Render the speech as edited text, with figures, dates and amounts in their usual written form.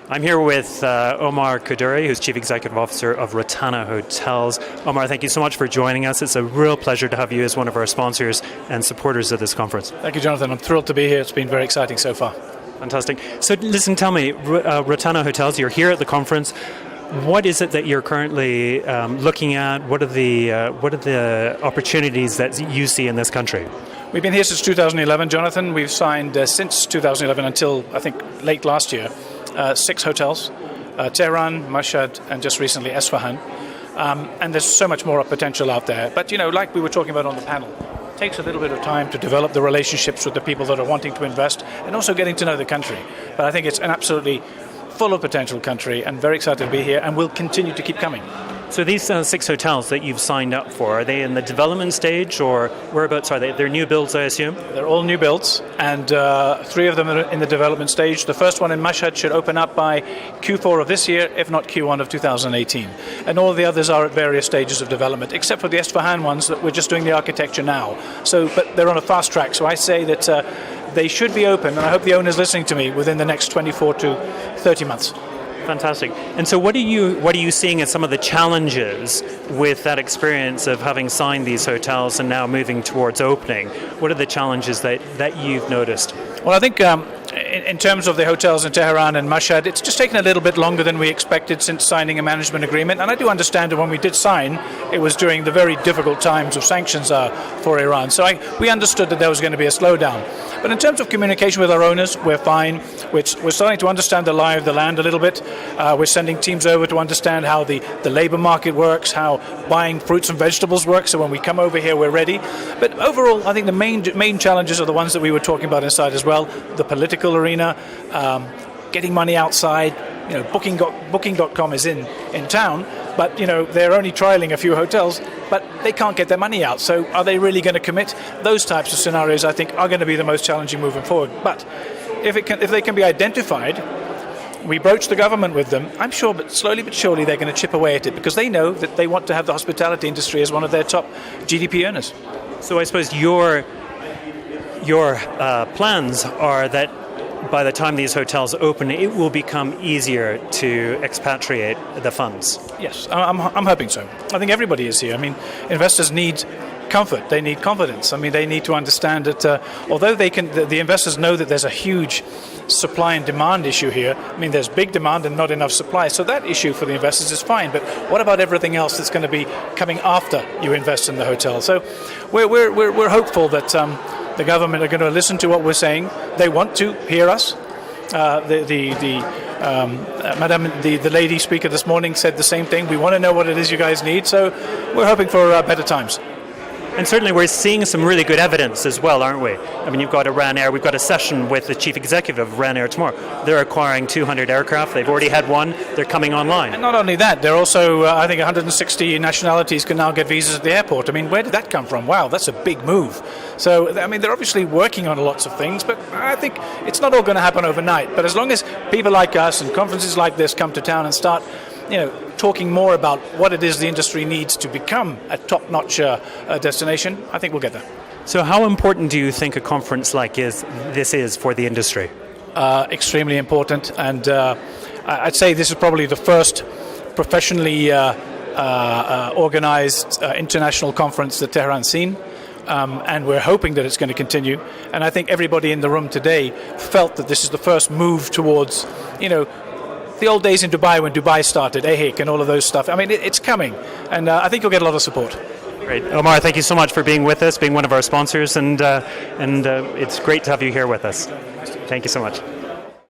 I'm here with Omer Kaddouri, who's Chief Executive Officer of Rotana Hotels. Omer, thank you so much for joining us. It's a real pleasure to have you as one of our sponsors and supporters of this conference. Thank you, Jonathan. I'm thrilled to be here. It's been very exciting so far. Fantastic. So listen, tell me, Rotana Hotels, you're here at the conference. What is it that you're currently looking at? What are the opportunities that you see in this country? We've been here since 2011, Jonathan. We've signed since 2011 until, I think, late last year, 6 hotels, Tehran, Mashhad, and just recently Esfahan. And there's so much more potential out there. But, like we were talking about on the panel, it takes a little bit of time to develop the relationships with the people that are wanting to invest and also getting to know the country. But I think it's an absolutely full of potential country and very excited to be here, and we'll continue to keep coming. So these 6 hotels that you've signed up for, are they in the development stage or whereabouts are they? They're new builds, I assume? They're all new builds, and 3 of them are in the development stage. The first one in Mashhad should open up by Q4 of this year, if not Q1 of 2018. And all the others are at various stages of development, except for the Esfahan ones that we're just doing the architecture now. But they're on a fast track, so I say that they should be open, and I hope the owner's listening to me, within the next 24 to 30 months. Fantastic. And so what are you seeing as some of the challenges with that experience of having signed these hotels and now moving towards opening? What are the challenges that you've noticed? Well, I think in terms of the hotels in Tehran and Mashhad, it's just taken a little bit longer than we expected since signing a management agreement. And I do understand that when we did sign, it was during the very difficult times of sanctions for Iran. So we understood that there was going to be a slowdown. But in terms of communication with our owners, we're fine. We're starting to understand the lie of the land a little bit. We're sending teams over to understand how the labor market works, how buying fruits and vegetables works. So when we come over here, we're ready. But overall, I think the main challenges are the ones that we were talking about inside as well. The political arena, getting money outside. Booking.com is in town, but they're only trialing a few hotels, but they can't get their money out. So are they really going to commit? Those types of scenarios, I think, are going to be the most challenging moving forward. But if they can be identified, we broach the government with them. I'm sure, but slowly but surely, they're going to chip away at it because they know that they want to have the hospitality industry as one of their top GDP earners. So I suppose your plans are that by the time these hotels open, it will become easier to expatriate the funds. Yes, I'm hoping so. I think everybody is here. I mean, investors need comfort. They need confidence. I mean, they need to understand that although the investors know that there's a huge supply and demand issue here. I mean, there's big demand and not enough supply. So that issue for the investors is fine. But what about everything else that's going to be coming after you invest in the hotel? So we're hopeful that the government are going to listen to what we're saying. They want to hear us. The lady speaker this morning said the same thing. We want to know what it is you guys need. So we're hoping for better times. And certainly we're seeing some really good evidence as well, aren't we? I mean, you've got Ryanair. We've got a session with the chief executive of Ryanair tomorrow. They're acquiring 200 aircraft. They've already had one. They're coming online. And not only that, they're also, I think, 160 nationalities can now get visas at the airport. I mean, where did that come from? Wow, that's a big move. So, I mean, they're obviously working on lots of things, but I think it's not all going to happen overnight. But as long as people like us and conferences like this come to town and start talking more about what it is the industry needs to become a top-notch destination, I think we'll get there. So how important do you think a conference like this is for the industry? Extremely important, and I'd say this is probably the first professionally organized international conference that Tehran's seen. And we're hoping that it's going to continue. And I think everybody in the room today felt that this is the first move towards, the old days in Dubai when Dubai started, IHTIC and all of those stuff. I mean, it's coming, and I think you'll get a lot of support. Great. Omer, thank you so much for being with us, being one of our sponsors, and it's great to have you here with us. Thank you so much.